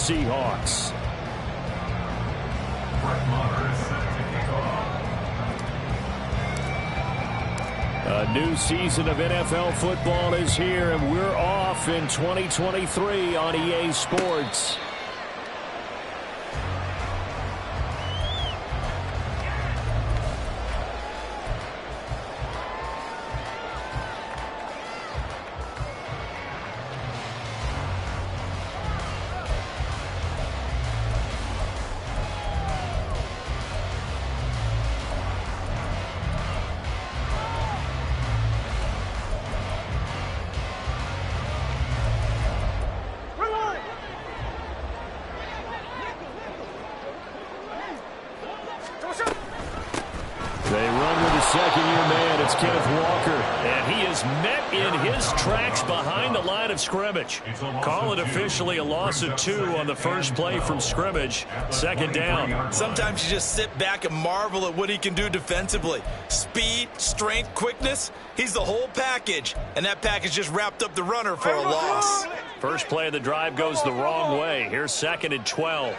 Seahawks. A new season of NFL football is here, and we're off in 2023 on EA Sports. They run with the second-year man. It's Kenneth Walker. And he is met in his tracks behind the line of scrimmage. Call it officially a loss of 2 on the first play from scrimmage. Second down. Sometimes you just sit back and marvel at what he can do defensively. Speed, strength, quickness. He's the whole package. And that package just wrapped up the runner for a loss. First play of the drive goes the wrong way. Here's 2nd and 12.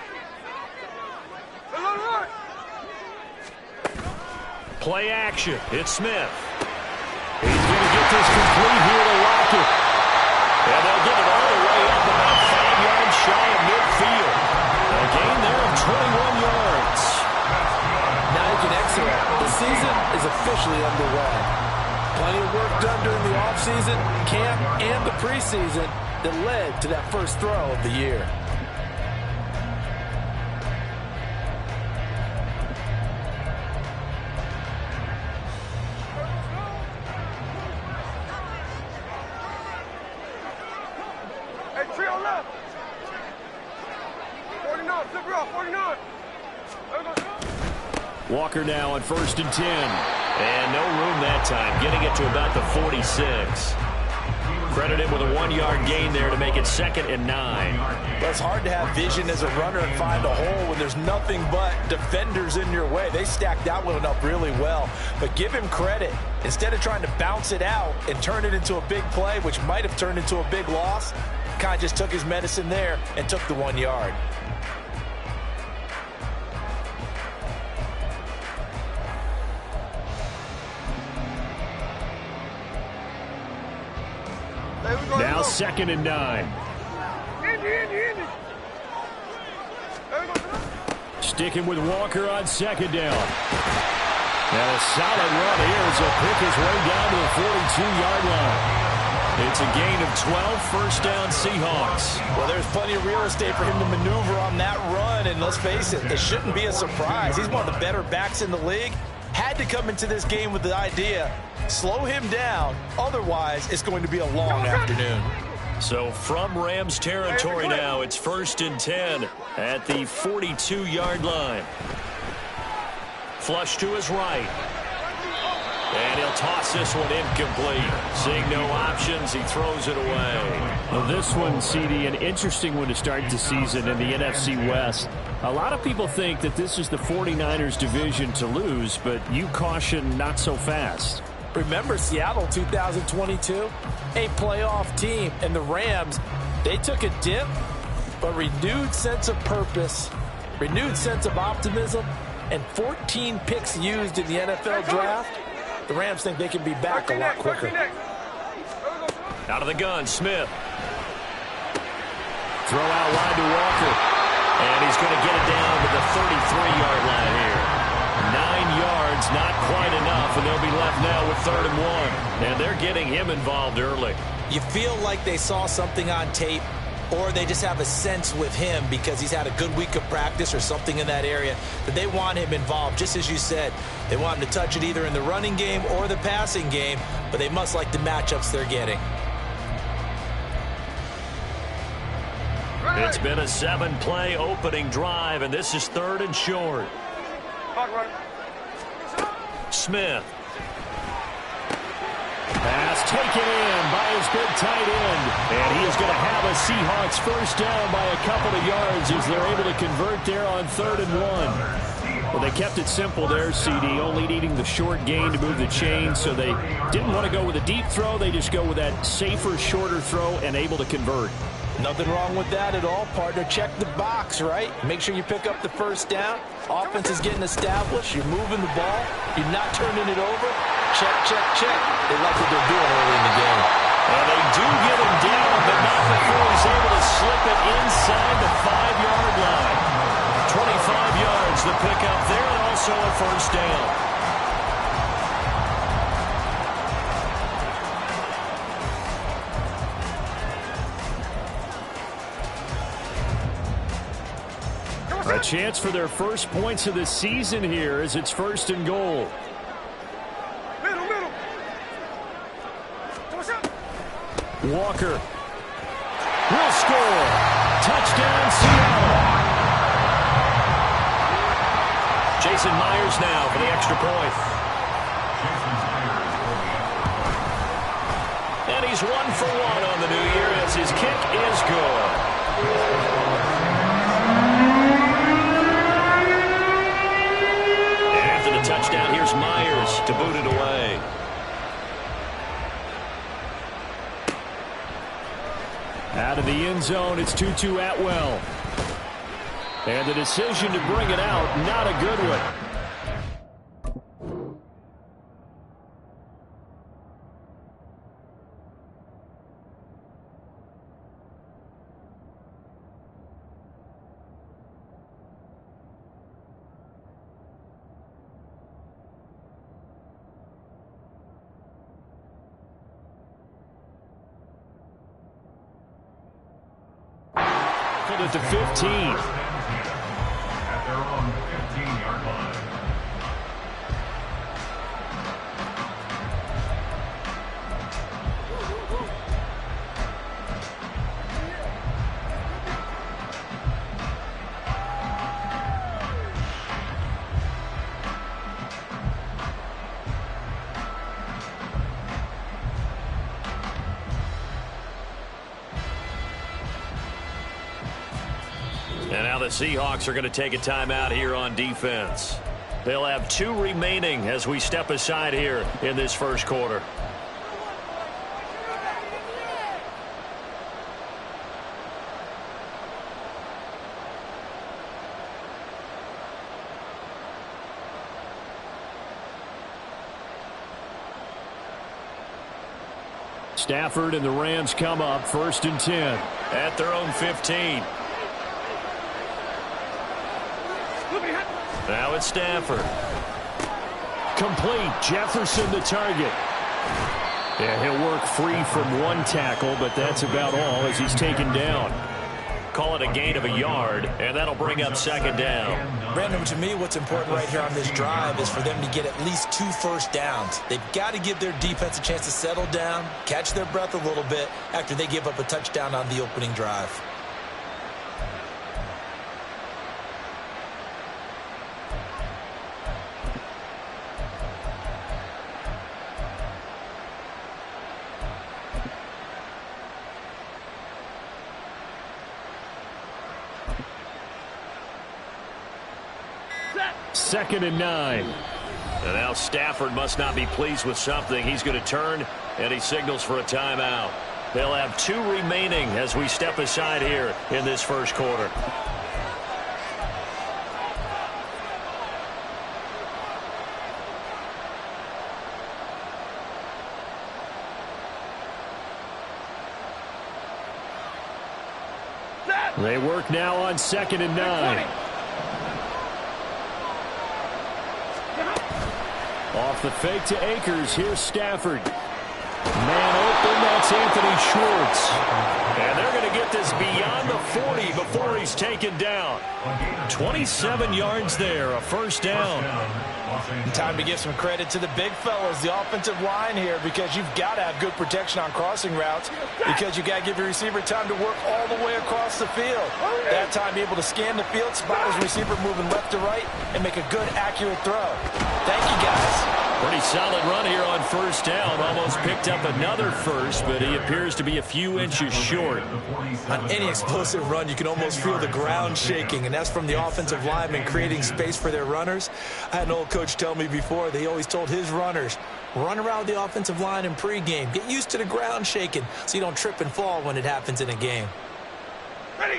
Play action. It's Smith. He's going to get this complete here to Lockett. And they'll get it all the way up about 5 yards shy of midfield. A gain there of 21 yards. Now you can exit. The season is officially underway. Plenty of work done during the offseason, camp, and the preseason that led to that first throw of the year. Walker now on 1st and 10. And no room that time, getting it to about the 46. Credit him with a 1-yard gain there to make it 2nd and 9. Well, it's hard to have vision as a runner and find a hole when there's nothing but defenders in your way. They stacked that one up really well. But give him credit. Instead of trying to bounce it out and turn it into a big play, which might have turned into a big loss, kind of just took his medicine there and took the 1 yard. Now 2nd and 9. Sticking with Walker on 2nd down. And a solid run here as he'll pick his way down to the 42-yard line. It's a gain of 12, first down Seahawks. Well, there's plenty of real estate for him to maneuver on that run, and let's face it, it shouldn't be a surprise. He's one of the better backs in the league. Had to come into this game with the idea, slow him down, otherwise it's going to be a long afternoon. So from Rams territory now, it's 1st and 10 at the 42-yard line. Flush to his right. And he'll toss this one incomplete. Seeing no options, he throws it away. Well, this one, CD, an interesting one to start the season in the NFC West. A lot of people think that this is the 49ers division to lose, but you caution not so fast. Remember Seattle 2022? A playoff team, and the Rams, they took a dip, but renewed sense of purpose, renewed sense of optimism, and 14 picks used in the NFL draft. The Rams think they can be back a lot quicker. Out of the gun, Smith. Throw out wide to Walker. And he's going to get it down to the 33-yard line here. 9 yards, not quite enough, and they'll be left now with 3rd and 1. And they're getting him involved early. You feel like they saw something on tape, or they just have a sense with him because he's had a good week of practice or something in that area that they want him involved. Just as you said, they want him to touch it either in the running game or the passing game, but they must like the matchups they're getting. It's been a 7-play opening drive, and this is 3rd and short. Smith. Pass taken in by his big tight end. And he is going to have a Seahawks first down by a couple of yards as they're able to convert there on 3rd and 1. Well, they kept it simple there, CD, only needing the short gain to move the chain, so they didn't want to go with a deep throw. They just go with that safer, shorter throw and able to convert. Nothing wrong with that at all, partner. Check the box, right? Make sure you pick up the first down. Offense is getting established. You're moving the ball. You're not turning it over. Check, check, check. They like what they're doing early in the game. And they do get him down, but not before he's able to slip it inside the 5-yard line. 25 yards the pickup there, and also a first down. A chance for their first points of the season here as it's 1st and goal. Walker will score. Touchdown, Seattle. Jason Myers now for the extra point. And he's 1 for 1 on the new year as his kick is good. Touchdown, here's Myers to boot it away. Out of the end zone, it's Tutu Atwell. And the decision to bring it out, not a good one. At the 15. At their own 15-yard line. And now the Seahawks are going to take a timeout here on defense. They'll have 2 remaining as we step aside here in this first quarter. Stafford and the Rams come up 1st and 10 at their own 15. Now it's Stafford. Complete. Jefferson the target. Yeah, he'll work free from 1 tackle, but that's about all as he's taken down. Call it a gain of a yard, and that'll bring up 2nd down. Brandon, to me, what's important right here on this drive is for them to get at least 2 first downs. They've got to give their defense a chance to settle down, catch their breath a little bit after they give up a touchdown on the opening drive. Second and 9. And now Stafford must not be pleased with something. He's going to turn, and he signals for a timeout. They'll have 2 remaining as we step aside here in this first quarter. They work now on 2nd and 9. Off the fake to Akers. Here's Stafford. Man open. That's Anthony Schwartz. And they're going to get this beyond the 40 before he's taken down. 27 yards there. A first down. Time to give some credit to the big fellas, the offensive line here, because you've got to have good protection on crossing routes because you've got to give your receiver time to work all the way across the field. That time, be able to scan the field, spot his receiver moving left to right, and make a good, accurate throw. Thank you, guys. Pretty solid run here on first down. Almost picked up another first, but he appears to be a few inches short. On any explosive run, you can almost feel the ground shaking, and that's from the offensive linemen creating space for their runners. I had an old coach tell me before, they always told his runners, run around the offensive line in pregame. Get used to the ground shaking so you don't trip and fall when it happens in a game.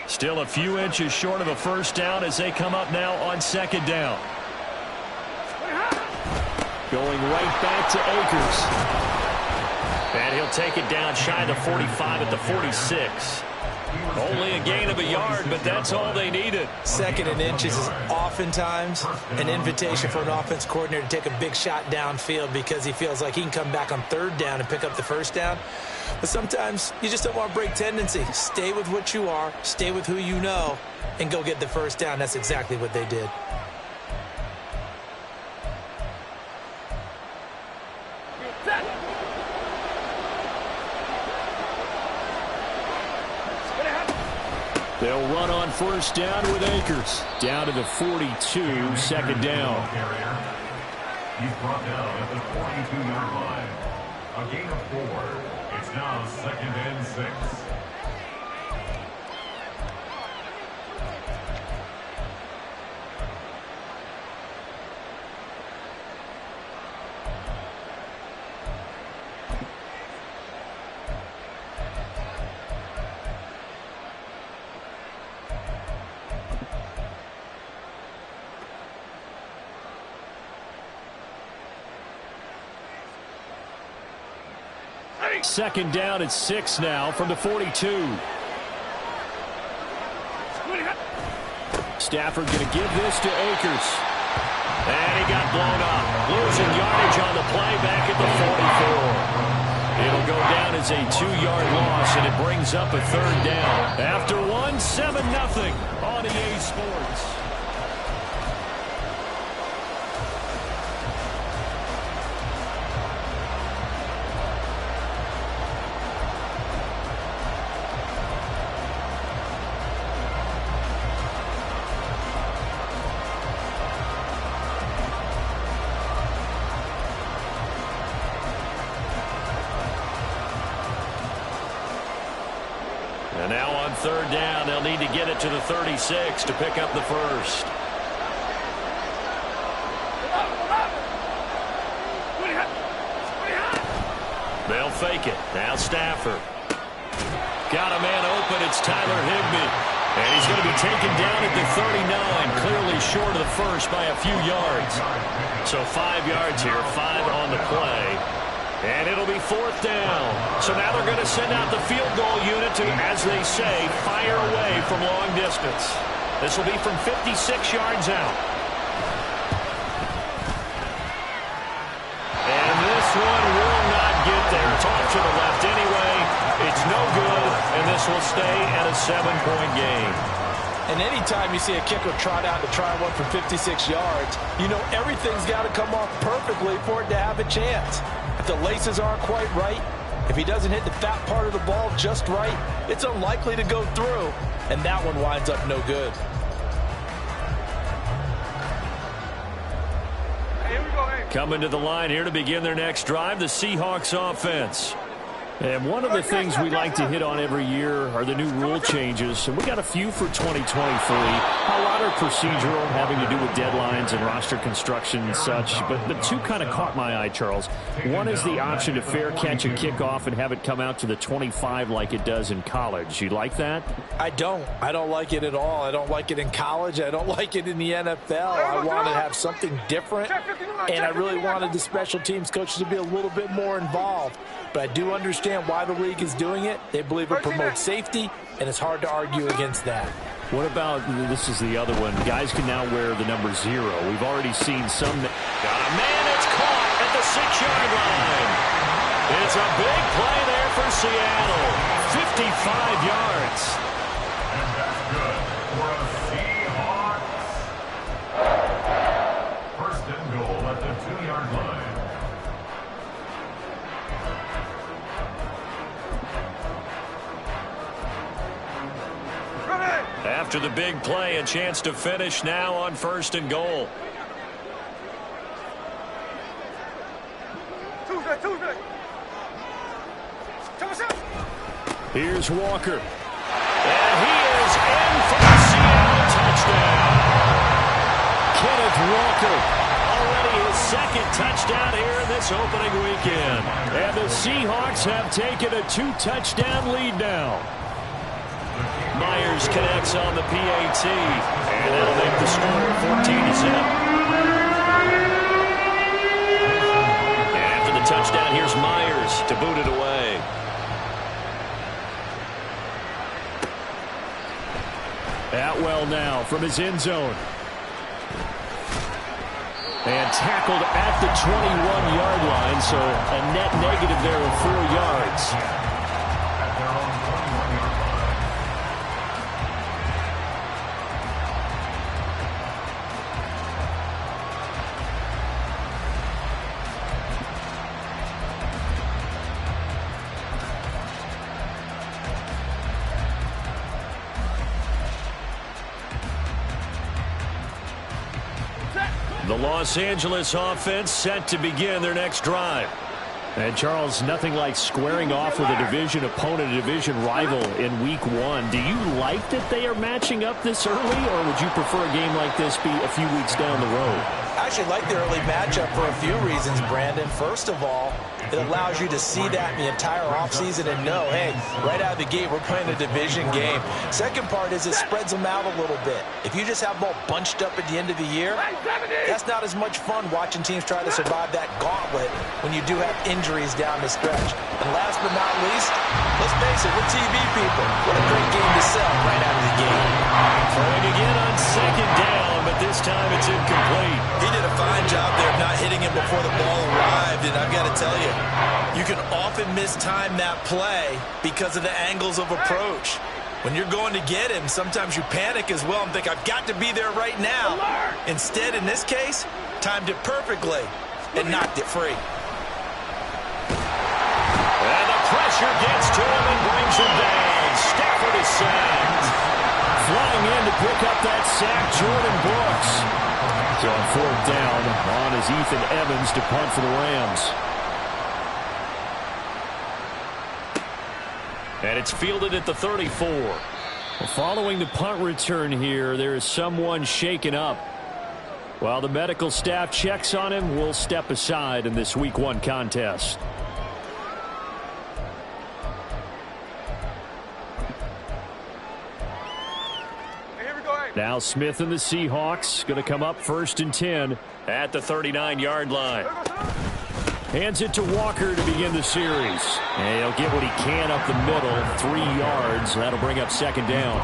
Still a few inches short of a first down as they come up now on second down. Going right back to Akers. And he'll take it down shy of the 45 at the 46. Only a gain of a yard, but that's all they needed. Second and inches is oftentimes an invitation for an offense coordinator to take a big shot downfield because he feels like he can come back on third down and pick up the first down. But sometimes you just don't want to break tendency. Stay with what you are, stay with who you know, and go get the first down. That's exactly what they did. They'll run on first down with Akers. Down to the 42, second down. He's brought down at the 42-yard line. A gain of 4. It's now second and 6. Second down at 6 now from the 42. Stafford going to give this to Akers. And he got blown up. Losing yardage on the play back at the 44. It'll go down as a 2-yard loss, and it brings up a third down. After one, 7-0 on EA Sports. And now on third down, they'll need to get it to the 36 to pick up the first. They'll fake it. Now Stafford. Got a man open. It's Tyler Higbee. And he's going to be taken down at the 39, clearly short of the first by a few yards. So 5 yards here, 5 on the play. And it'll be fourth down. So now they're going to send out the field goal unit to, as they say, fire away from long distance. This will be from 56 yards out. And this one will not get there. It's off to the left anyway. It's no good, and this will stay at a 7-point game. And anytime you see a kicker trot out to try one for 56 yards, you know everything's got to come off perfectly for it to have a chance. If the laces aren't quite right, if he doesn't hit the fat part of the ball just right, it's unlikely to go through, and that one winds up no good. Coming to the line here to begin their next drive, the Seahawks offense. And one of the things we like to hit on every year are the new rule changes. And we got a few for 2023. A lot are procedural, having to do with deadlines and roster construction and such. But the two kind of caught my eye, Charles. One is the option to fair catch a kickoff and have it come out to the 25 like it does in college. You like that? I don't. I don't like it at all. I don't like it in college. I don't like it in the NFL. I want to have something different. And I really wanted the special teams coaches to be a little bit more involved. But I do understand why the league is doing it. They believe it promotes safety, and it's hard to argue against that. What about, this is the other one, guys can now wear the number 0. We've already seen some. Got a man, it's caught at the 6-yard line. It's a big play there for Seattle. 55 yards. And that's good for a Seahawks. First and goal at the 2-yard line. After the big play, a chance to finish now on first and goal. Here's Walker. And he is in for the Seattle touchdown. Kenneth Walker, already his second touchdown here in this opening weekend. And the Seahawks have taken a 2-touchdown lead now. Myers connects on the PAT, and that'll make the score 14-0. And after the touchdown, here's Myers to boot it away. Atwell now from his end zone. And tackled at the 21-yard line, so a net negative there of 4 yards. The Los Angeles offense set to begin their next drive. And Charles, nothing like squaring off with a division opponent, a division rival in week 1. Do you like that they are matching up this early, or would you prefer a game like this be a few weeks down the road? I actually like the early matchup for a few reasons, Brandon. First of all, it allows you to see that in the entire offseason and know, hey, right out of the gate, we're playing a division game. Second part is it spreads them out a little bit. If you just have them all bunched up at the end of the year, that's not as much fun watching teams try to survive that gauntlet when you do have injuries down the stretch. And last but not least, let's face it, we're TV people. What a great game to sell right out of the gate. Throwing again on second down, but this time it's incomplete. He did a fine job there of not hitting him before the ball arrived, and I've got to tell you, you can often mistime that play because of the angles of approach. When you're going to get him, sometimes you panic as well and think, I've got to be there right now. Instead, in this case, timed it perfectly and knocked it free. And the pressure gets to him and brings him down. Stafford is sacked. Flying in to pick up that sack, Jordan Brooks. So on fourth down, on is Ethan Evans to punt for the Rams. And it's fielded at the 34. Well, following the punt return here, there is someone shaken up. While the medical staff checks on him, we'll step aside in this Week 1 contest. Now Smith and the Seahawks going to come up 1st and 10 at the 39-yard line. Hands it to Walker to begin the series. And he'll get what he can up the middle, 3 yards. That'll bring up 2nd down.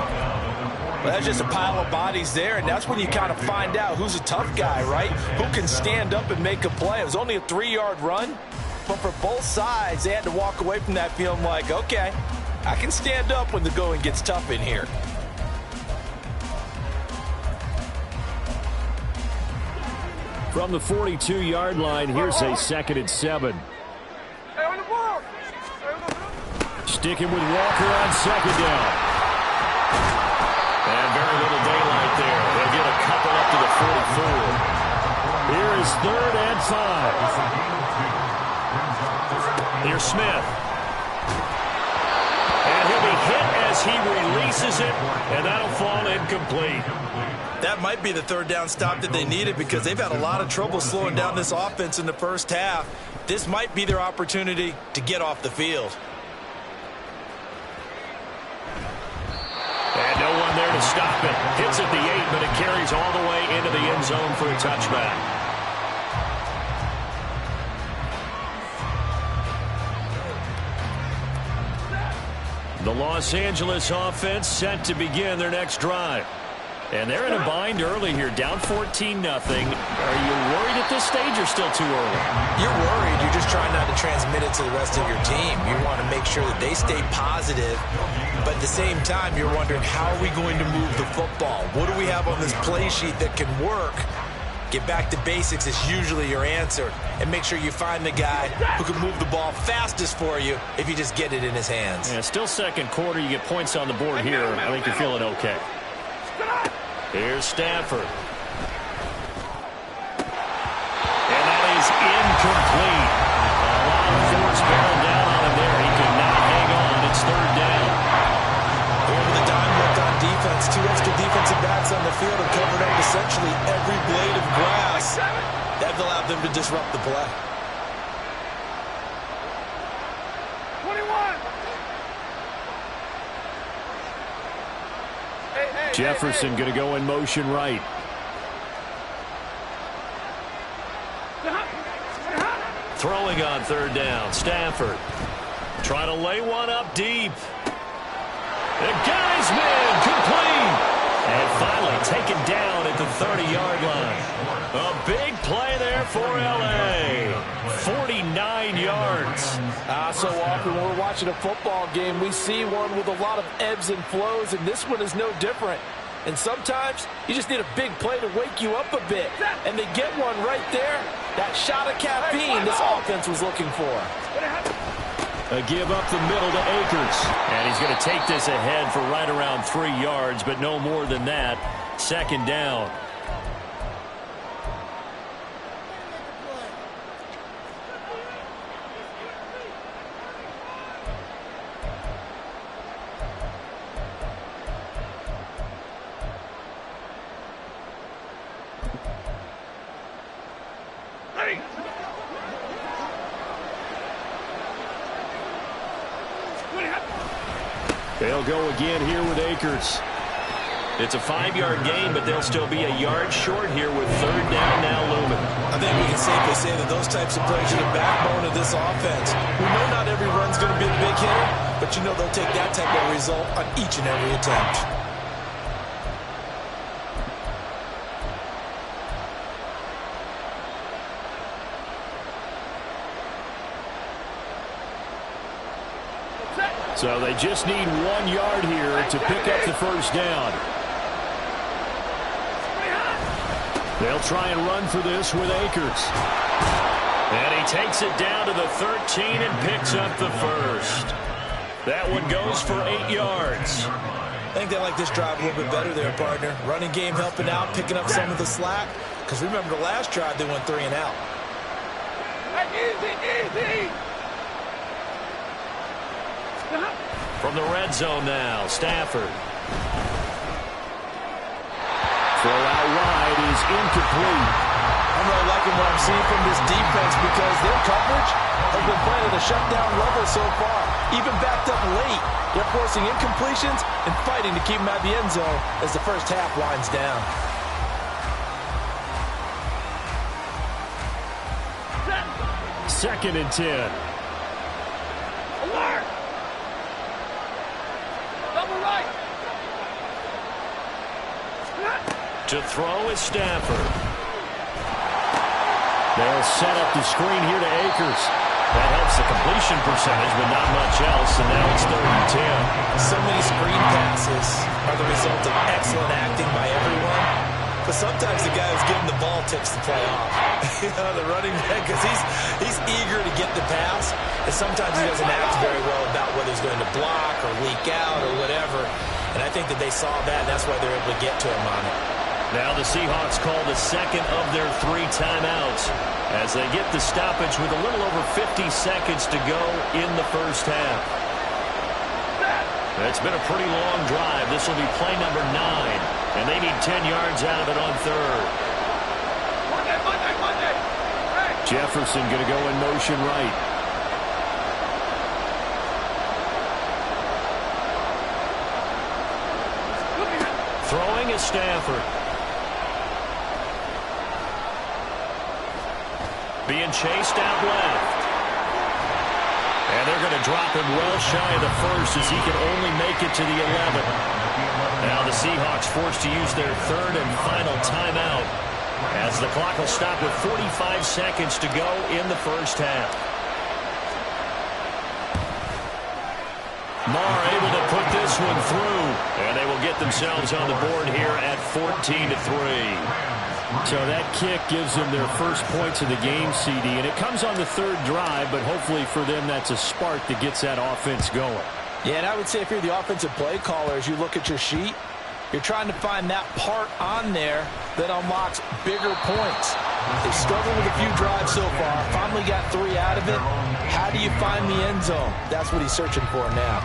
Well, that's just a pile of bodies there, and that's when you kind of find out who's a tough guy, right? Who can stand up and make a play. It was only a 3-yard run, but for both sides, they had to walk away from that feeling like, okay, I can stand up when the going gets tough in here. From the 42-yard line, here's a 2nd and 7. Sticking with Walker on 2nd down. And very little daylight there. They'll get a couple up to the 44. Here is 3rd and 5. Here's Smith. And he'll be hit as he releases it, and that'll fall incomplete. That might be the 3rd down stop that they needed because they've had a lot of trouble slowing down this offense in the first half. This might be their opportunity to get off the field. And no one there to stop it. Hits at the 8, but it carries all the way into the end zone for a touchback. The Los Angeles offense set to begin their next drive. And they're in a bind early here, down 14-0. Are you worried at this stage or still too early? You're worried. You're just trying not to transmit it to the rest of your team. You want to make sure that they stay positive, but at the same time, you're wondering, how are we going to move the football? What do we have on this play sheet that can work? Get back to basics is usually your answer, and make sure you find the guy who can move the ball fastest for you if you just get it in his hands. Yeah, still second quarter. You get points on the board here. I think you're feeling okay. Here's Stafford. And that is incomplete. A lot of force barreled down on him there. He could not hang on. It's 3rd down. Over the dime look on defense. 2 extra defensive backs on the field and covered up essentially every blade of grass. That allowed them to disrupt the play. 21. Jefferson going to go in motion right. Throwing on third down, Stafford. Trying to lay one up deep. The guy's man, complete. And finally taken down at the 30-yard line. A big play there for L.A. 49 yards. So often when we're watching a football game, we see one with a lot of ebbs and flows, and this one is no different. And sometimes you just need a big play to wake you up a bit. And they get one right there. That shot of caffeine this offense was looking for. A give up the middle to Akers. And he's going to take this ahead for right around 3 yards, but no more than that. Second down. They'll go again here with Akers. It's a 5-yard gain, but they'll still be a yard short here with third down now looming. I think we can safely say that those types of plays are the backbone of this offense. We know not every run's going to be a big hitter, but you know they'll take that type of result on each and every attempt. So they just need 1 yard here to pick up the first down. They'll try and run for this with Akers. And he takes it down to the 13 and picks up the first. That one goes for 8 yards. I think they like this drive a little bit better there, partner. Running game helping out, picking up some of the slack. Because remember the last drive, they went 3 and out. Easy. From the red zone now, Stafford. Throw out wide is incomplete. I'm really liking what I'm seeing from this defense because their coverage has been playing at a shutdown level so far. Even backed up late, they're forcing incompletions and fighting to keep them out of the end zone as the first half winds down. Second and 10. Alert! Double right! To throw is Stafford. They'll set up the screen here to Akers. That helps the completion percentage, but not much else, and now it's 3rd and 10. So many screen passes are the result of excellent acting by everyone, but sometimes the guy who's getting the ball takes the play off. The running back, because he's eager to get the pass, and sometimes he doesn't act very well about whether he's going to block or leak out or whatever, and I think that they saw that, and that's why they're able to get to him on it. Now the Seahawks call the second of their 3 timeouts as they get the stoppage with a little over 50 seconds to go in the first half. It's been a pretty long drive. This will be play number 9, and they need 10 yards out of it on 3rd. Jefferson going to go in motion right. Throwing is Stafford. Being chased out left. And they're going to drop him well shy of the first as he can only make it to the 11. Now the Seahawks forced to use their 3rd and final timeout as the clock will stop with 45 seconds to go in the first half. Marr able to put this one through, and they will get themselves on the board here at 14-3. So that kick gives them their first points of the game, CD, and it comes on the 3rd drive, but hopefully for them that's a spark that gets that offense going. Yeah, and I would say if you're the offensive play caller, as you look at your sheet, you're trying to find that part on there that unlocks bigger points. They've struggled with a few drives so far, finally got 3 out of it. How do you find the end zone? That's what he's searching for now.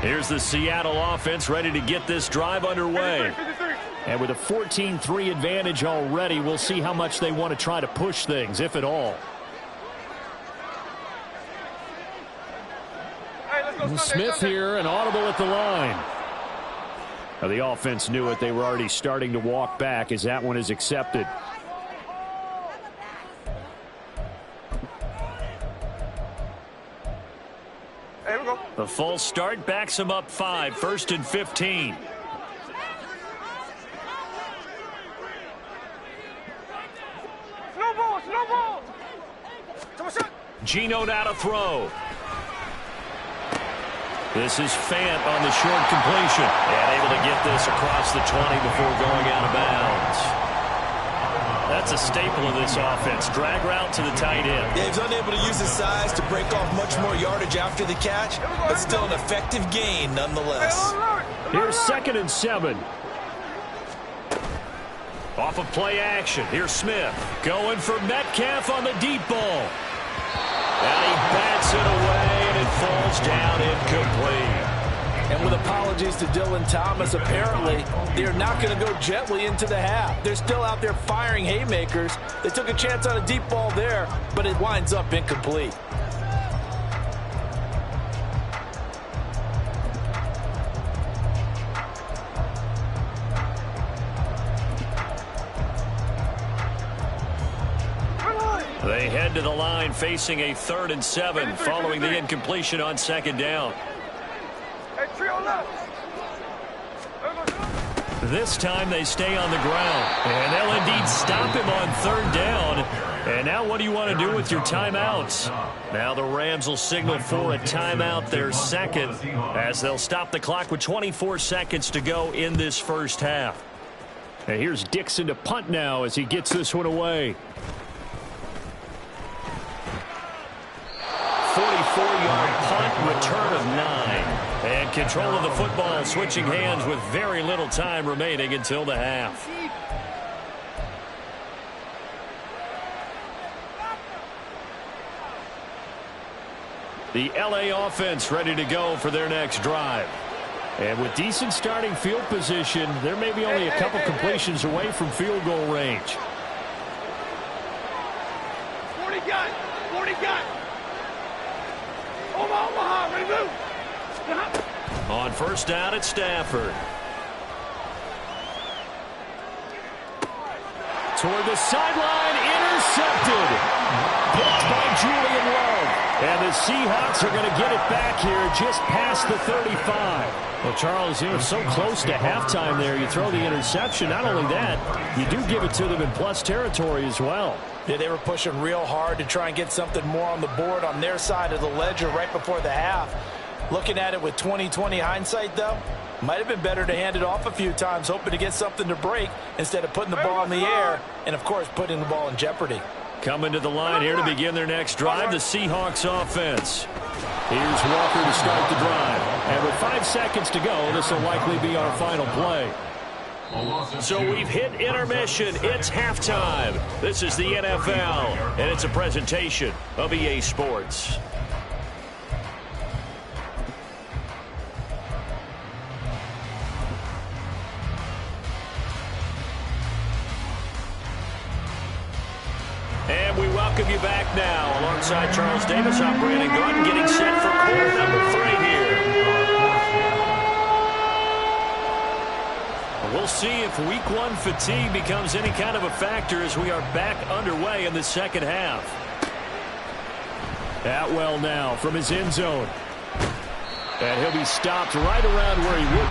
Here's the Seattle offense ready to get this drive underway. And with a 14-3 advantage already, we'll see how much they want to try to push things, if at all. Smith here, an audible at the line. Now the offense knew it. They were already starting to walk back as that one is accepted. There we go. The false start backs him up 5, 1st and 15. Snowball. Gino now to throw. This is Fant on the short completion. And able to get this across the 20 before going out of bounds. That's a staple of this offense. Drag route to the tight end. Yeah, he's unable to use his size to break off much more yardage after the catch, but still an effective gain nonetheless. Here's 2nd and 7. Off of play action. Here's Smith. Going for Metcalf on the deep ball. And he bats it away, and it falls down incomplete. And with apologies to Dylan Thomas, apparently they're not going to go gently into the half. They're still out there firing haymakers. They took a chance on a deep ball there, but it winds up incomplete. They head to the line facing a 3rd and 7 following the incompletion on 2nd down. This time they stay on the ground, and they'll indeed stop him on 3rd down. And now what do you want to do with your timeouts? Now the Rams will signal for a timeout, their 2nd, as they'll stop the clock with 24 seconds to go in this first half. And here's Dixon to punt now as he gets this one away. 44-yard punt, return of 9. And control of the football switching hands with very little time remaining until the half. The LA offense ready to go for their next drive. And with decent starting field position, there may be only a couple completions away from field goal range. 40 gun. Omaha, ready to move. On 1st down at Stafford. Toward the sideline, intercepted. Picked by Julian Love. And the Seahawks are going to get it back here just past the 35. Well, Charles, you know, so close to halftime there. You throw the interception. Not only that, you do give it to them in plus territory as well. Yeah, they were pushing real hard to try and get something more on the board on their side of the ledger right before the half. Looking at it with 20/20 hindsight, though, might have been better to hand it off a few times, hoping to get something to break instead of putting the ball in the air and, of course, putting the ball in jeopardy. Coming to the line here to begin their next drive, the Seahawks offense. Here's Walker to start the drive. And with 5 seconds to go, this will likely be our final play. So we've hit intermission. It's halftime. This is the NFL, and it's a presentation of EA Sports. And we welcome you back now. Alongside Charles Davis, I'm Brandon Gordon, getting set for quarter number 3 here. We'll see if week 1 fatigue becomes any kind of a factor as we are back underway in the second half. Atwell now from his end zone. And he'll be stopped right around where he would.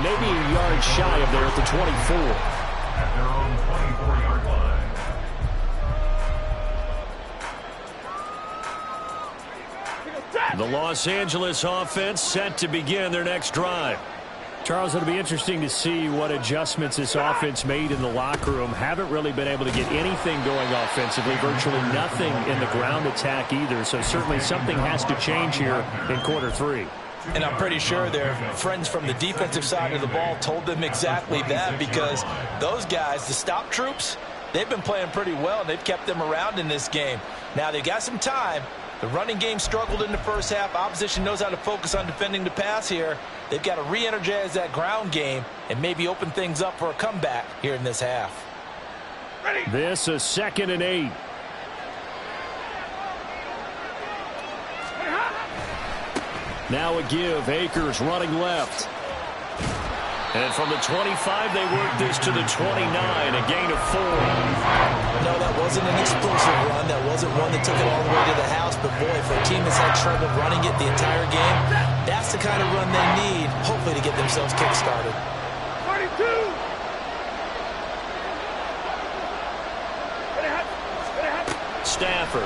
maybe a yard shy of there at the 24. At their own 24-yard line. The Los Angeles offense set to begin their next drive. Charles, it'll be interesting to see what adjustments this offense made in the locker room. Haven't really been able to get anything going offensively, virtually nothing in the ground attack either. So certainly something has to change here in quarter three. And I'm pretty sure their friends from the defensive side of the ball told them exactly that, because those guys, the stop troops, they've been playing pretty well. They've kept them around in this game. Now they've got some time. The running game struggled in the first half. Opposition knows how to focus on defending the pass here. They've got to re-energize that ground game and maybe open things up for a comeback here in this half. This is 2nd and 8. Now a give. Akers running left. And from the 25, they work this to the 29, a gain of 4. No, that wasn't an explosive run. That wasn't one that took it all the way to the house. But, boy, for a team that's had trouble running it the entire game, that's the kind of run they need, hopefully, to get themselves kick-started. 32. Stafford.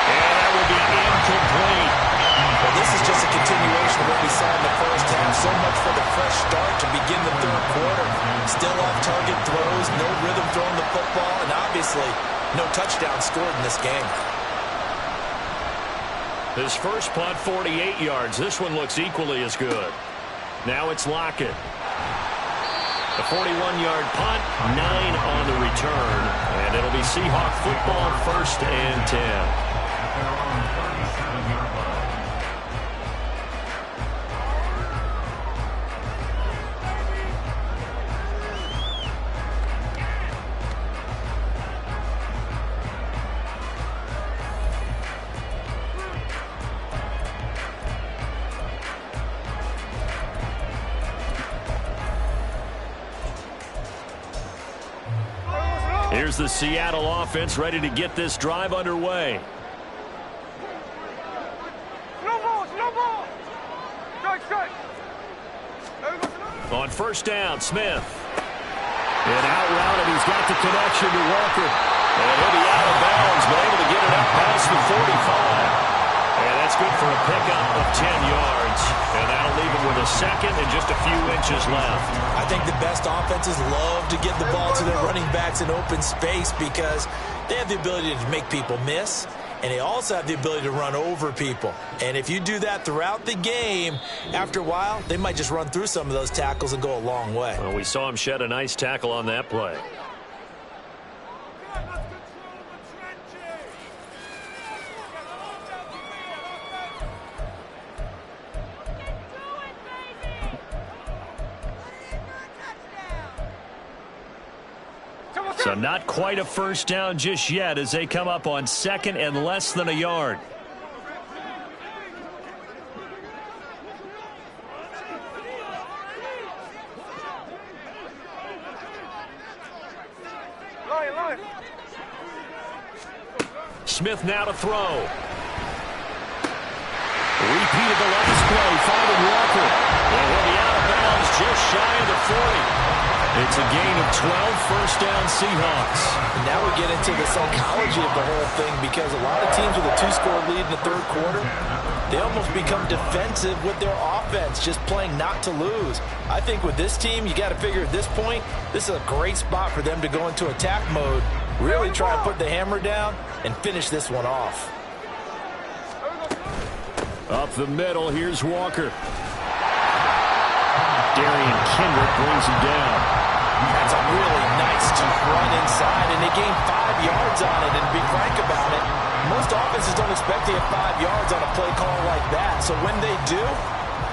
And that will be incomplete. Well, this is just a continuation of what we saw in the first half. So much for the fresh start to begin the third quarter. Still off-target throws, no rhythm throwing the football, and obviously no touchdown scored in this game. His first punt, 48 yards. This one looks equally as good. Now it's Lockett. A 41-yard punt, 9 on the return, and it'll be Seahawk football, 1st and 10. At their own 37-yard line. Here's the Seattle offense ready to get this drive underway. Slow ball. Strike. On 1st down, Smith. And out route, and he's got the connection to Walker. And he'll be out of bounds, but able to get it up past the 45. And that's good for a pickup of 10 yards. And that'll leave him with a second and just a few inches left. I think the best offenses love to get the ball to their running backs in open space because they have the ability to make people miss, and they also have the ability to run over people. And if you do that throughout the game, after a while, they might just run through some of those tackles and go a long way. Well, we saw him shed a nice tackle on that play. So not quite a first down just yet as they come up on 2nd and less than a yard. Line. Smith now to throw. Repeated the last play, finding Walker. And he'll be out of bounds just shy of the 40. It's a gain of 12, 1st down Seahawks. And now we get into the psychology of the whole thing because a lot of teams with a 2-score lead in the third quarter, they almost become defensive with their offense, just playing not to lose. I think with this team, you got to figure at this point, this is a great spot for them to go into attack mode, really try and put the hammer down and finish this one off. Up the middle, here's Walker. Darian Kendrick brings him down. That's a really nice run inside, and they gain 5 yards on it. And to be frank about it, most offenses don't expect to get 5 yards on a play call like that. So when they do,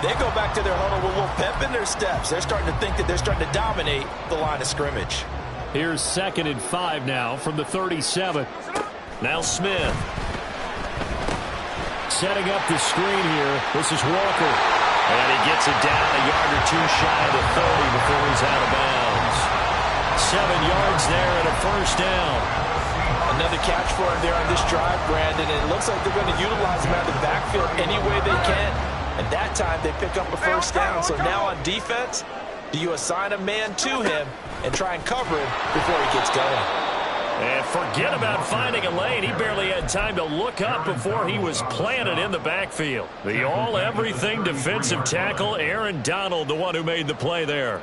they go back to their huddle with a little pep in their steps. They're starting to think that they're starting to dominate the line of scrimmage. Here's 2nd and 5 now from the 37. Now Smith. Setting up the screen here. This is Walker. And he gets it down a yard or two shy of the 30 before he's out of bounds. 7 yards there and a 1st down. Another catch for him there on this drive, Brandon. And it looks like they're going to utilize him out of the backfield any way they can. And that time they pick up a first down. So now on defense, do you assign a man to him and try and cover him before he gets going? And forget about finding a lane. He barely had time to look up before he was planted in the backfield. The all-everything defensive tackle, Aaron Donald, the one who made the play there.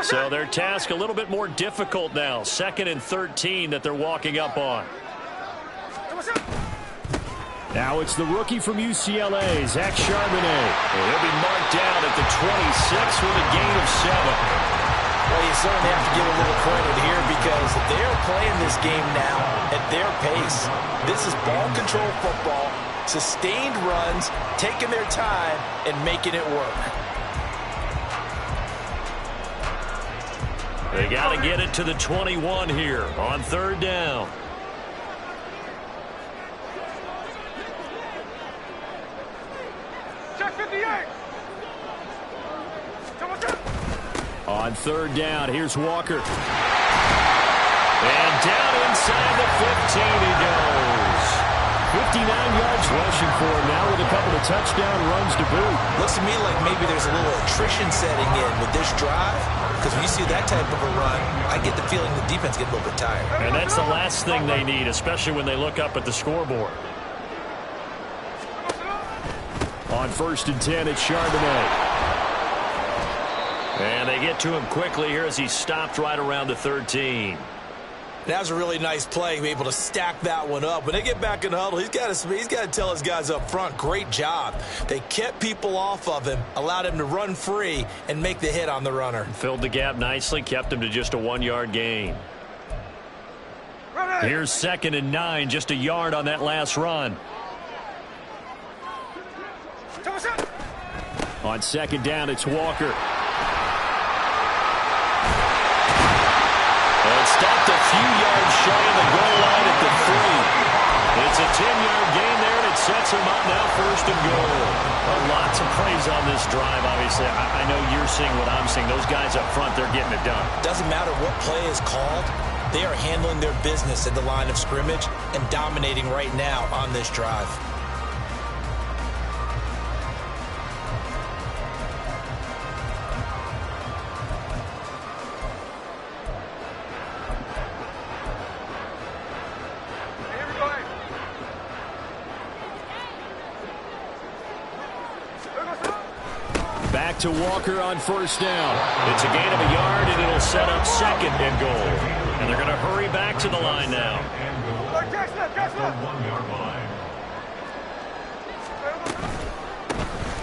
So their task a little bit more difficult now. 2nd and 13 that they're walking up on. Now it's the rookie from UCLA, Zach Charbonnet. And he'll be marked down at the 26 with a gain of 7. Well, you certainly have to give a little credit here because they're playing this game now at their pace. This is ball control football, sustained runs, taking their time, and making it work. They got to get it to the 21 here on 3rd down. Check 58. On 3rd down, here's Walker. And down inside the 15 he goes. 59 yards rushing for him now with a couple of touchdown runs to boot. Looks to me like maybe there's a little attrition setting in with this drive. Because when you see that type of a run, I get the feeling the defense gets a little bit tired. And that's the last thing they need, especially when they look up at the scoreboard. On 1st and 10, it's Charbonnet. And they get to him quickly here as he stopped right around the 13. That was a really nice play, be able to stack that one up. When they get back in the huddle, he's got to tell his guys up front, great job. They kept people off of him, allowed him to run free and make the hit on the runner. Filled the gap nicely, kept him to just a 1-yard gain. Here's 2nd and 9, just a yard on that last run. On 2nd down, it's Walker. And stopped a few yards shy of the goal line at the 3. It's a 10-yard gain there, and it sets him up now 1st and goal. Well, lots of praise on this drive, obviously. I know you're seeing what I'm seeing. Those guys up front, they're getting it done. Doesn't matter what play is called. They are handling their business at the line of scrimmage and dominating right now on this drive. Back to Walker on 1st down. It's a gain of a yard, and it'll set up 2nd and goal. And they're going to hurry back to the line now.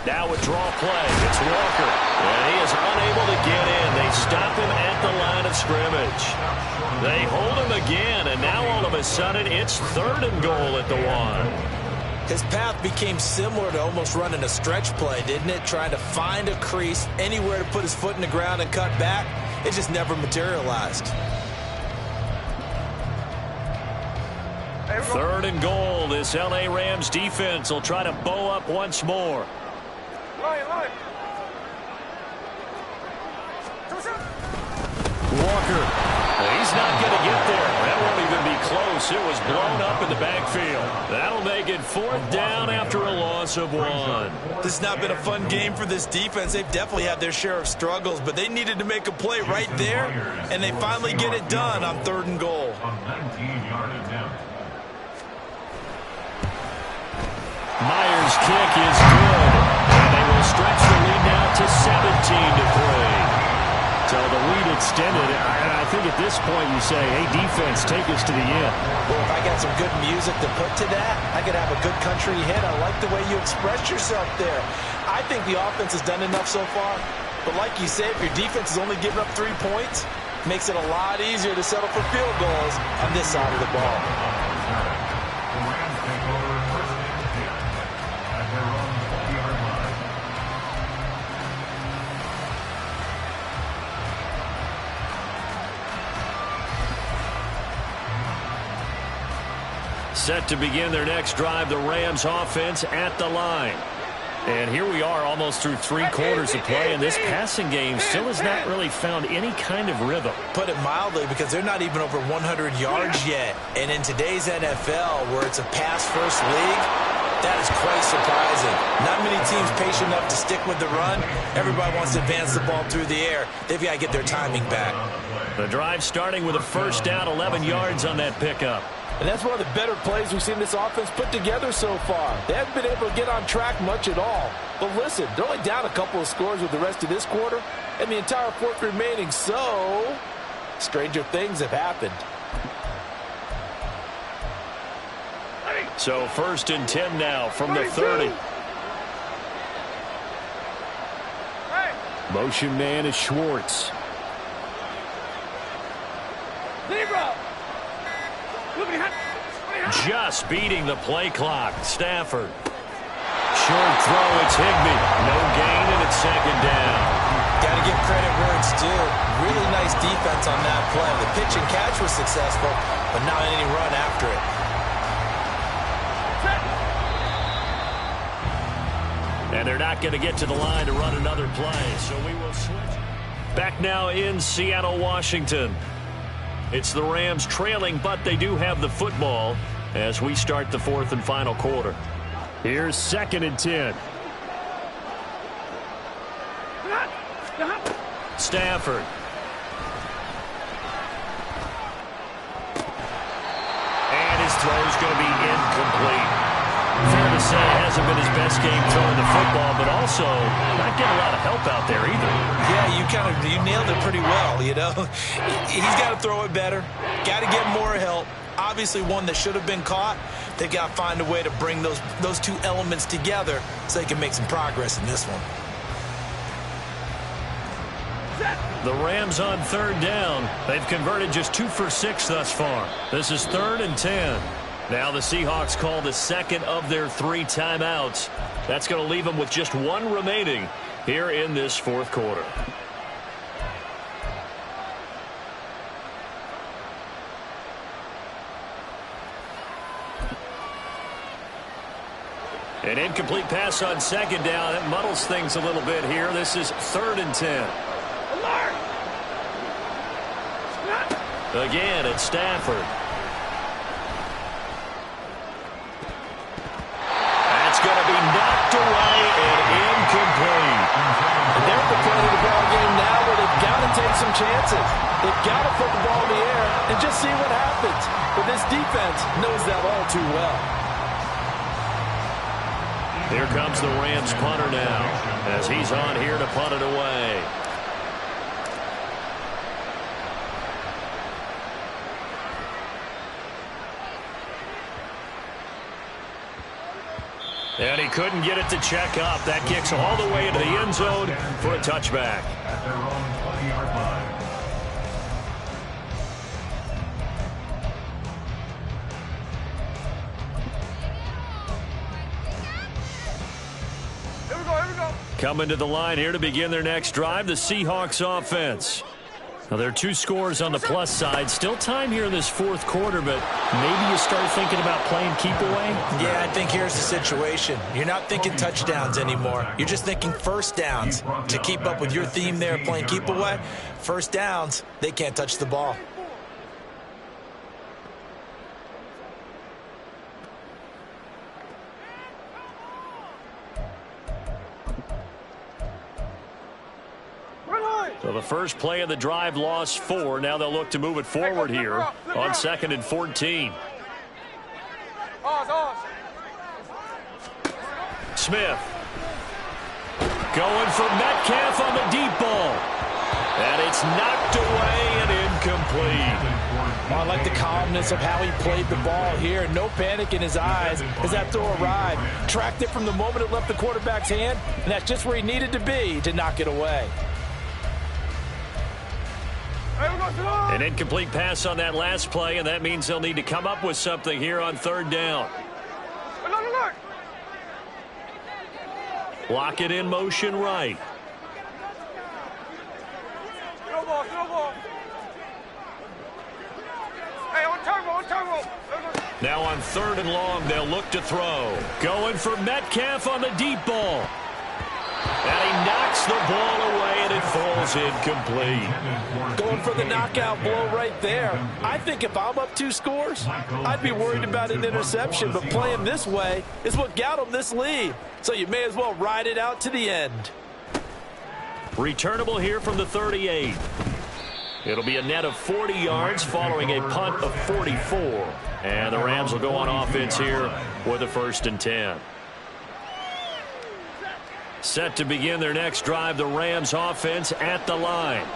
Now a draw play. It's Walker. And he is unable to get in. They stop him at the line of scrimmage. They hold him again, and now all of a sudden it's 3rd and goal at the 1. His path became similar to almost running a stretch play, didn't it? Trying to find a crease, anywhere to put his foot in the ground and cut back. It just never materialized. 3rd and goal. This L.A. Rams defense will try to bow up once more. Walker. He's not going to get there. That won't even be close. It was blown up in the backfield. That'll make it 4th down after a loss of 1. This has not been a fun game for this defense. They've definitely had their share of struggles, but they needed to make a play right there, and they finally get it done on 3rd and goal. Myers' kick is good, and they will stretch the lead now to 17-3. So the lead extended, and I think at this point you say, hey, defense, take us to the end. Well, if I got some good music to put to that, I could have a good country hit. I like the way you express yourself there. I think the offense has done enough so far, but like you say, if your defense is only giving up 3 points, it makes it a lot easier to settle for field goals on this side of the ball. Set to begin their next drive, the Rams offense at the line. And here we are almost through 3 quarters of play, and this passing game still has not really found any kind of rhythm. Put it mildly, because they're not even over 100 yards yet. And in today's NFL, where it's a pass-first league, that is quite surprising. Not many teams patient enough to stick with the run. Everybody wants to advance the ball through the air. They've got to get their timing back. The drive starting with a first down, 11 yards on that pickup. And that's one of the better plays we've seen this offense put together so far. They haven't been able to get on track much at all. But listen, they're only down a couple of scores with the rest of this quarter and the entire fourth remaining. So, stranger things have happened. So 1st and 10 now from the 30. Motion man is Schwartz. Just beating the play clock. Stafford. Short throw, it's Higbee. No gain, and it's 2nd down. Got to give credit where it's due. Really nice defense on that play. The pitch and catch was successful, but not any run after it. And they're not going to get to the line to run another play, so we will switch. Back now in Seattle, Washington. It's the Rams trailing, but they do have the football as we start the 4th and final quarter. Here's 2nd and 10. Stafford. And his throw's going to be incomplete. Fair to say it hasn't been his best game throwing the football, but also not getting a lot of help out there either. Yeah, you nailed it pretty well, you know. He's got to throw it better. Got to get more help. Obviously one that should have been caught. They've got to find a way to bring those two elements together so they can make some progress in this one. The Rams on 3rd down. They've converted just 2 for 6 thus far. This is 3rd and 10. Now the Seahawks call the 2nd of their 3 timeouts. That's going to leave them with just 1 remaining here in this 4th quarter. An incomplete pass on 2nd down. That muddles things a little bit here. This is 3rd and 10. Again, it's Stafford. Going to be knocked away and incomplete. And they're at the point of the ball game now where they've got to take some chances. They've got to put the ball in the air and just see what happens. But this defense knows that all too well. Here comes the Rams punter now as he's on here to punt it away. And he couldn't get it to check up. That kicks all the way into the end zone for a touchback. At their own 20-yard line. Here we go. Coming to the line here to begin their next drive, the Seahawks offense. Now, there are 2 scores on the plus side. Still time here in this 4th quarter, but maybe you start thinking about playing keep away? Yeah, I think here's the situation. You're not thinking touchdowns anymore. You're just thinking first downs. To keep up with your theme there, playing keep away, first downs, they can't touch the ball. So the first play of the drive lost 4. Now they'll look to move it forward here on 2nd and 14. Smith. Going for Metcalf on the deep ball. And it's knocked away and incomplete. Well, I like the calmness of how he played the ball here. No panic in his eyes as that throw arrived. Tracked it from the moment it left the quarterback's hand, and that's just where he needed to be to knock it away. An incomplete pass on that last play, and that means they'll need to come up with something here on 3rd down. Lock it in motion right. Hey, on turbo. Now on 3rd and long, they'll look to throw. Going for Metcalf on the deep ball. And he knocks the ball away, and it falls incomplete. Going for the knockout blow right there. I think if I'm up 2 scores, I'd be worried about an interception, but playing this way is what got him this lead. So you may as well ride it out to the end. Returnable here from the 38. It'll be a net of 40 yards following a punt of 44. And the Rams will go on offense here with a 1st and 10. Set to begin their next drive, the Rams offense at the line.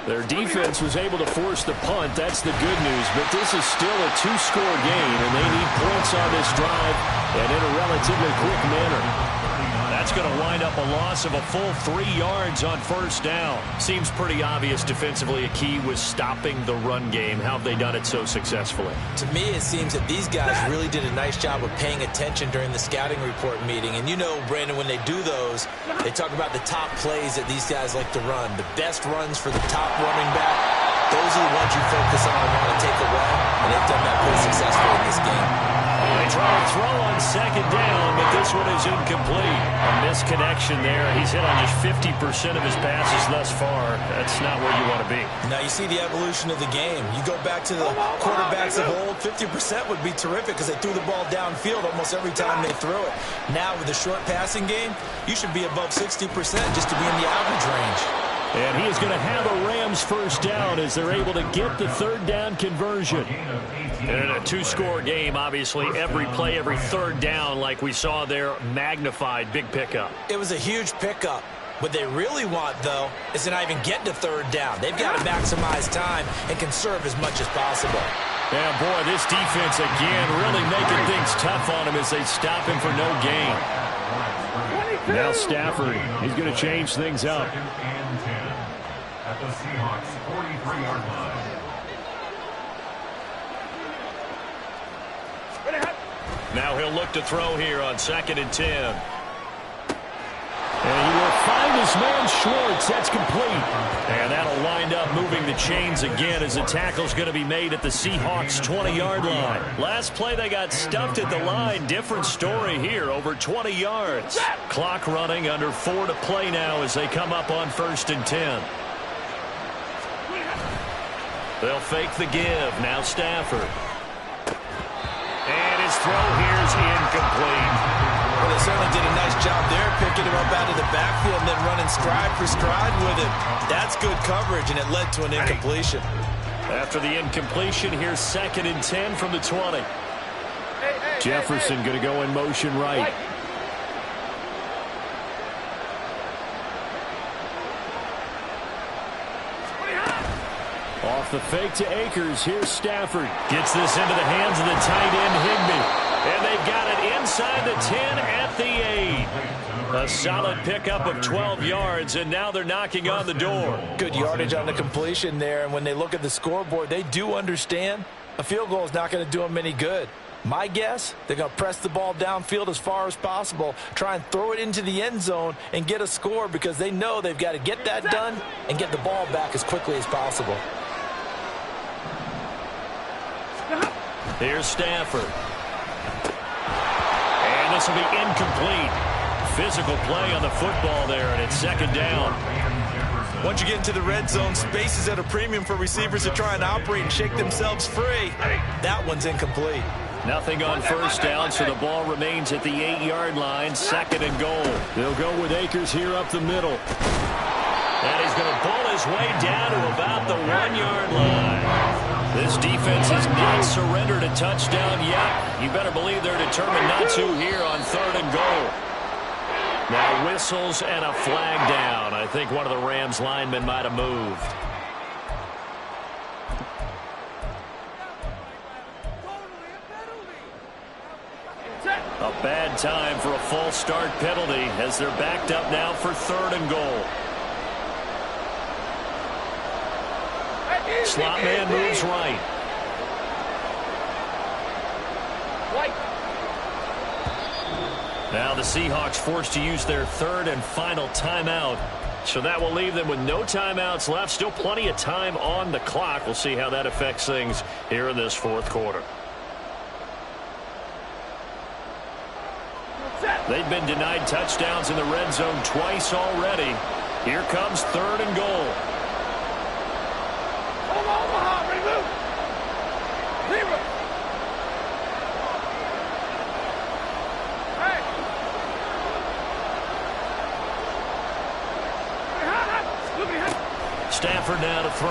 Their defense was able to force the punt. That's the good news. But this is still a 2-score game, and they need points on this drive and in a relatively quick manner. That's going to wind up a loss of a full 3 yards on 1st down. Seems pretty obvious defensively a key was stopping the run game. How have they done it so successfully? To me, it seems that these guys really did a nice job of paying attention during the scouting report meeting. And you know, Brandon, when they do those, they talk about the top plays that these guys like to run. The best runs for the top running back, those are the ones you focus on and want to take away. And they've done that pretty successfully in this game. They try to throw on 2nd down, but this one is incomplete. A misconnection there. He's hit on just 50% of his passes thus far. That's not where you want to be. Now you see the evolution of the game. You go back to the quarterbacks of old, 50% would be terrific because they threw the ball downfield almost every time they threw it. Now with the short passing game, you should be above 60% just to be in the average range. And he is going to have a Rams 1st down as they're able to get the 3rd down conversion. And in a 2-score game, obviously, every play, every 3rd down, like we saw there, magnified, big pickup. It was a huge pickup. What they really want, though, is to not even get to 3rd down. They've got to maximize time and conserve as much as possible. Yeah, boy, this defense, again, really making things tough on him as they stop him for no gain. Now Stafford, he's going to change things up. At the Seahawks 43-yard line. Now he'll look to throw here on 2nd and 10. And he will find his man Schwartz. That's complete. And that'll wind up moving the chains again as the tackle's going to be made at the Seahawks 20-yard line. Last play they got stuffed at the line. Different story here, over 20 yards. Clock running, under 4 to play now as they come up on 1st and 10. They'll fake the give. Now Stafford. And his throw here is incomplete. Well, they certainly did a nice job there, picking him up out of the backfield and then running stride for stride with it. That's good coverage, and it led to an incompletion. After the incompletion, here's 2nd and 10 from the 20. Jefferson going to go in motion right. Off the fake to Akers. Here's Stafford. Gets this into the hands of the tight end, Higbee. And they've got it inside the 10 at the 8. A solid pickup of 12 yards, and now they're knocking on the door. Good yardage on the completion there, and when they look at the scoreboard, they do understand a field goal is not going to do them any good. My guess, they're going to press the ball downfield as far as possible, try and throw it into the end zone and get a score because they know they've got to get that done and get the ball back as quickly as possible. Here's Stafford. And this will be incomplete. Physical play on the football there, and it's 2nd down. Once you get into the red zone, space is at a premium for receivers to try and operate and shake themselves free. That one's incomplete. Nothing on 1st down, so the ball remains at the 8-yard line, 2nd and goal. They'll go with Akers here up the middle. And he's going to pull his way down to about the 1-yard line. This defense has not surrendered a touchdown yet. You better believe they're determined not to here on 3rd and goal. Now whistles and a flag down. I think one of the Rams linemen might have moved. A bad time for a false start penalty as they're backed up now for 3rd and goal. Slot man moves right. Now the Seahawks forced to use their 3rd and final timeout. So that will leave them with no timeouts left. Still plenty of time on the clock. We'll see how that affects things here in this 4th quarter. They've been denied touchdowns in the red zone twice already. Here comes 3rd and goal. Omaha, ready to move. Zero. Hey. Stafford now to throw.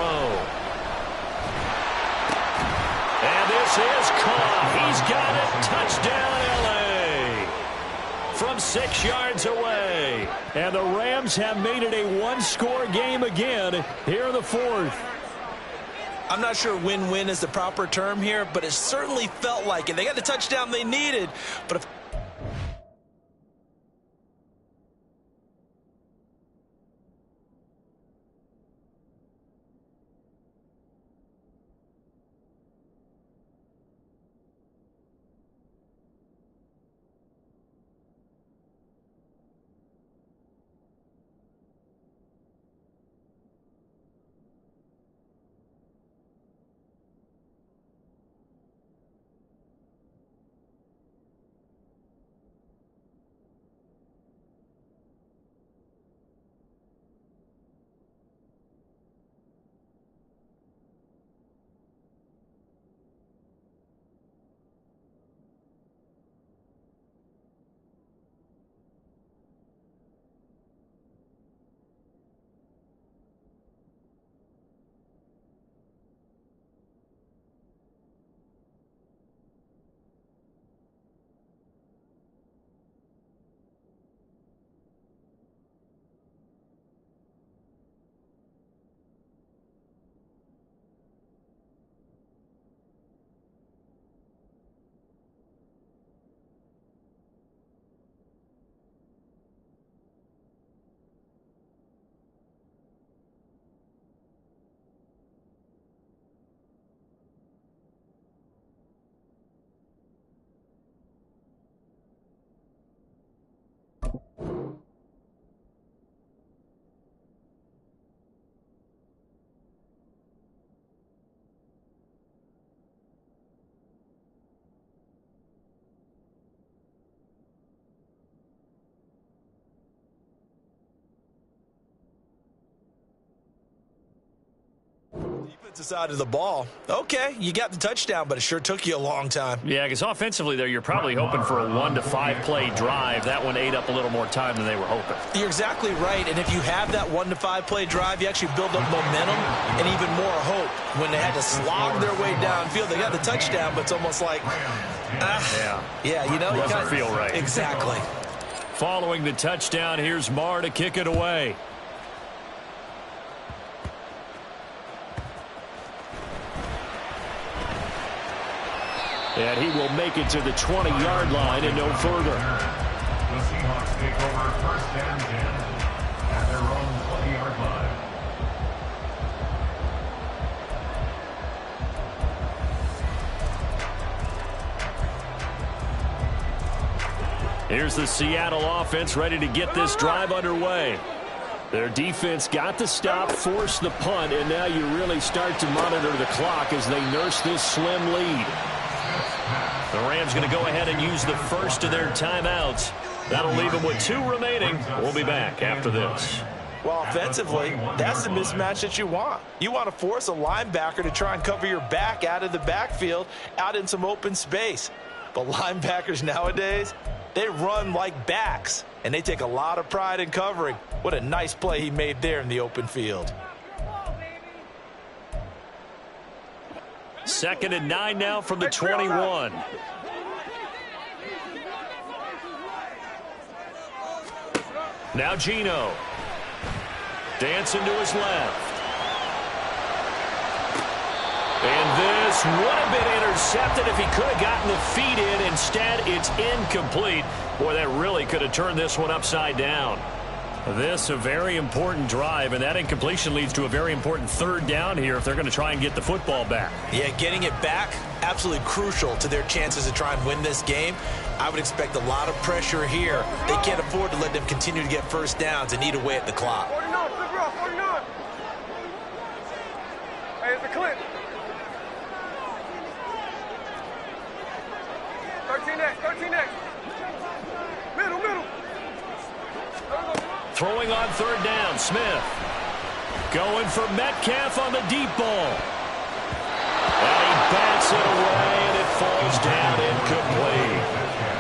And this is caught. He's got it. Touchdown, L.A. From 6 yards away. And the Rams have made it a one-score game again here in the 4th. I'm not sure win-win is the proper term here, but it certainly felt like it. They got the touchdown they needed, but if defensive side of the ball, okay, you got the touchdown, but it sure took you a long time. Yeah, because offensively there, you're probably hoping for a 1 to 5 play drive. That one ate up a little more time than they were hoping. You're exactly right, and if you have that 1 to 5 play drive, you actually build up momentum and even more hope. When they had to slog their way downfield, they got the touchdown, but it's almost like, yeah, you know, you doesn't feel right. Exactly. Following the touchdown, here's Marr to kick it away. And he will make it to the 20-yard line and no further. The Seahawks take over 1st and 10 at their own 20-yard line. Here's the Seattle offense ready to get this drive underway. Their defense got the stop, forced the punt, and now you really start to monitor the clock as they nurse this slim lead. The Rams going to go ahead and use the first of their timeouts. That'll leave them with 2 remaining. We'll be back after this. Well, offensively, that's the mismatch that you want. You want to force a linebacker to try and cover your back out of the backfield, out in some open space. But linebackers nowadays, they run like backs, and they take a lot of pride in covering. What a nice play he made there in the open field. 2nd and 9 now from the 21. Now Geno. Dancing to his left. And this would have been intercepted if he could have gotten the feet in. Instead, it's incomplete. Boy, that really could have turned this one upside down. This a very important drive, and that incompletion leads to a very important 3rd down here if they're going to try and get the football back. Yeah, getting it back, absolutely crucial to their chances to try and win this game. I would expect a lot of pressure here. They can't afford to let them continue to get 1st downs and eat away at the clock. 49, 49. Hey, it's a clip. 13X, 13X. Middle. Throwing on third down, Smith. Going for Metcalf on the deep ball. And he bats it away, and it falls down incomplete.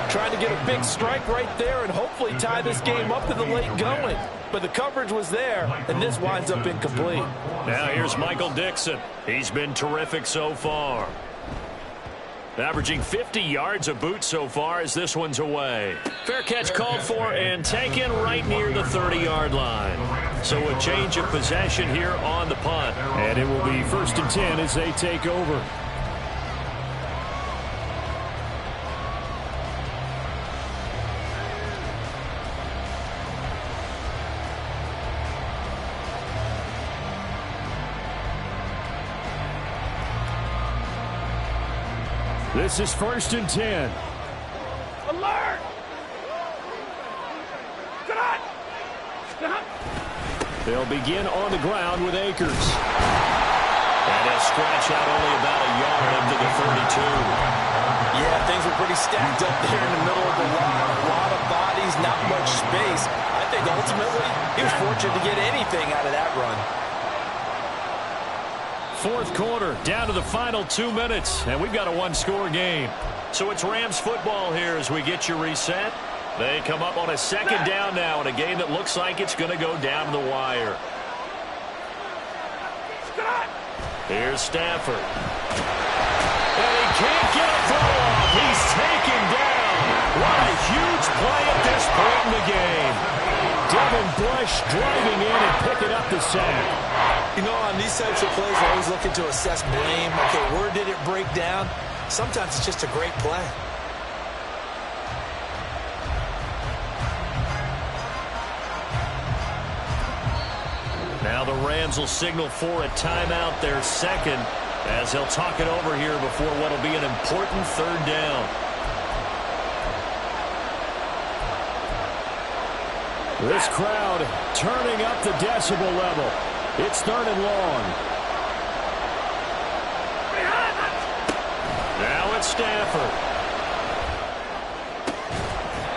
Trying to get a big strike right there and hopefully tie this game up in the late going. But the coverage was there, and this winds up incomplete. Now here's Michael Dixon. He's been terrific so far. Averaging 50 yards a boot so far as this one's away. Fair catch called for and taken right near the 30-yard line. So a change of possession here on the punt. And it will be 1st and 10 as they take over. This is 1st and 10. Alert! They'll begin on the ground with Akers. And he'll stretch out only about a yard up to the 32. Yeah, things were pretty stacked up there in the middle of the line. A lot of bodies, not much space. I think ultimately he was fortunate to get anything out of that run. 4th quarter, down to the final 2 minutes, and we've got a one-score game. So it's Rams football here as we get you reset. They come up on a 2nd down now in a game that looks like it's going to go down to the wire. Here's Stafford. And he can't get a throw off. He's taken down. What a huge play at this point in the game. Devin Bush driving in and picking up the sack. You know, on these types of plays, we're always looking to assess blame. Okay, where did it break down? Sometimes it's just a great play. Now the Rams will signal for a timeout, their 2nd, as they'll talk it over here before what will be an important 3rd down. This crowd turning up the decibel level. It's 3rd and long. Now it's Stafford.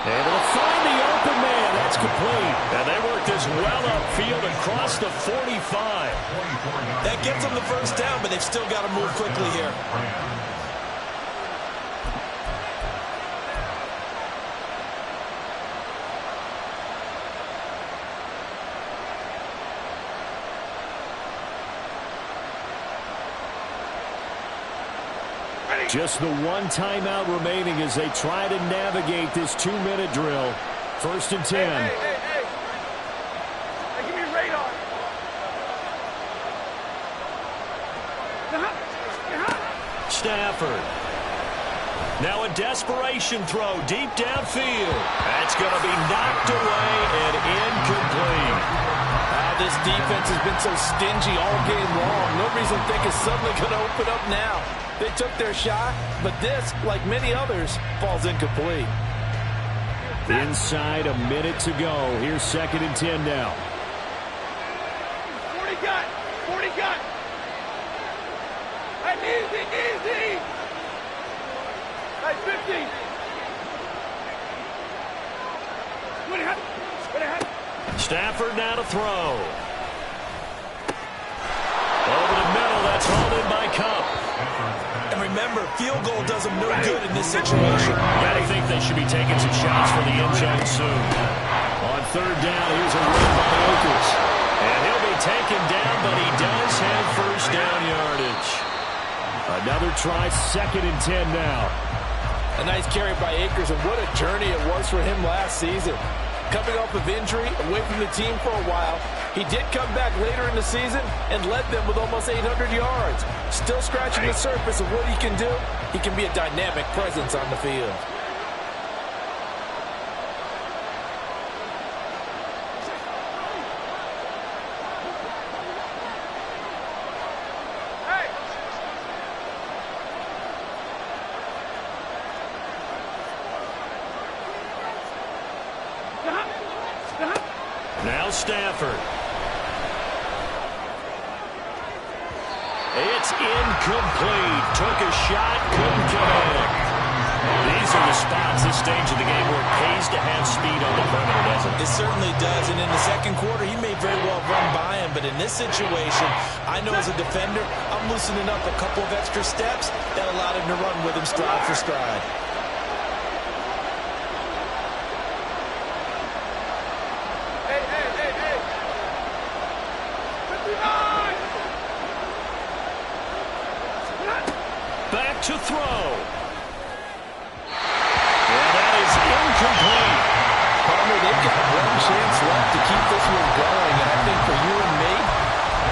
And it'll find the open man. That's complete. And they work this well upfield across the 45. That gets them the 1st down, but they've still got to move quickly here. Just the one timeout remaining as they try to navigate this 2-minute drill. 1st and 10. Hey, give me a radar. Stafford. Now a desperation throw deep downfield. That's going to be knocked away and incomplete. This defense has been so stingy all game long. No reason to think it's suddenly going to open up now. They took their shot, but this, like many others, falls incomplete. Inside a minute to go. Here's 2nd and 10 now. 40 gun. Hey, easy. Hey, 50. What happened? Stafford now to throw. Over the middle, that's hauled in by Cup. And remember, field goal does them no good in this situation. Yeah, I think they should be taking some shots for the end zone soon. On 3rd down, here's a run by Akers. And he'll be taken down, but he does have 1st down yardage. Another try, 2nd and 10 now. A nice carry by Akers, and what a journey it was for him last season. Coming off of injury, away from the team for a while, he did come back later in the season and led them with almost 800 yards. Still scratching the surface of what he can do. He can be a dynamic presence on the field. Now Stafford. It's incomplete. Took a shot, couldn't connect. These are the spots, this stage of the game, where it pays to have speed on the perimeter, doesn't it? It certainly does, and in the second quarter, he may very well run by him, but in this situation, I know as a defender, I'm loosening up a couple of extra steps that allowed him to run with him stride for stride. Back to throw. And that is incomplete. Partner, they've got one chance left to keep this one going, and I think for you and me,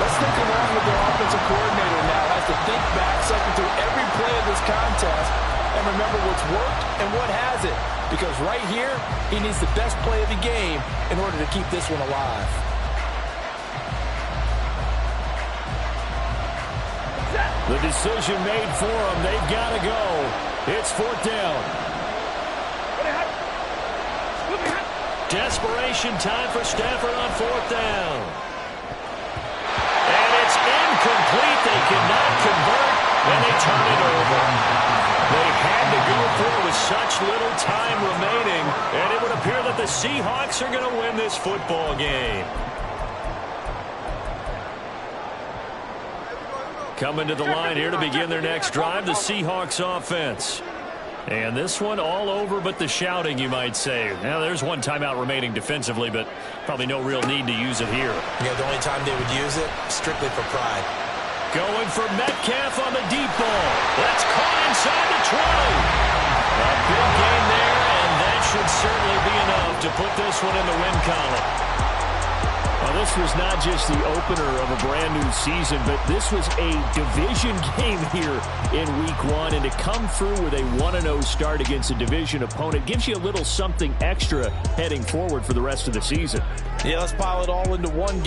let's look along with their offensive coordinator now. Has to think back, cycle through every play of this contest, and remember what's worked and what hasn't. Because right here, he needs the best play of the game in order to keep this one alive. The decision made for them. They've got to go. It's fourth down. Desperation time for Stafford on fourth down. And it's incomplete. They cannot convert, and they turn it over. They had to go for it with such little time remaining, and it would appear that the Seahawks are going to win this football game. Coming to the line here to begin their next drive, the Seahawks offense. And this one all over but the shouting, you might say. Now, there's one timeout remaining defensively, but probably no real need to use it here. Yeah, the only time they would use it, strictly for pride. Going for Metcalf on the deep ball. That's caught inside the 20. A big gain there, and that should certainly be enough to put this one in the win column. Well, this was not just the opener of a brand-new season, but this was a division game here in Week 1. And to come through with a 1-0 start against a division opponent gives you a little something extra heading forward for the rest of the season. Yeah, let's pile it all into one game.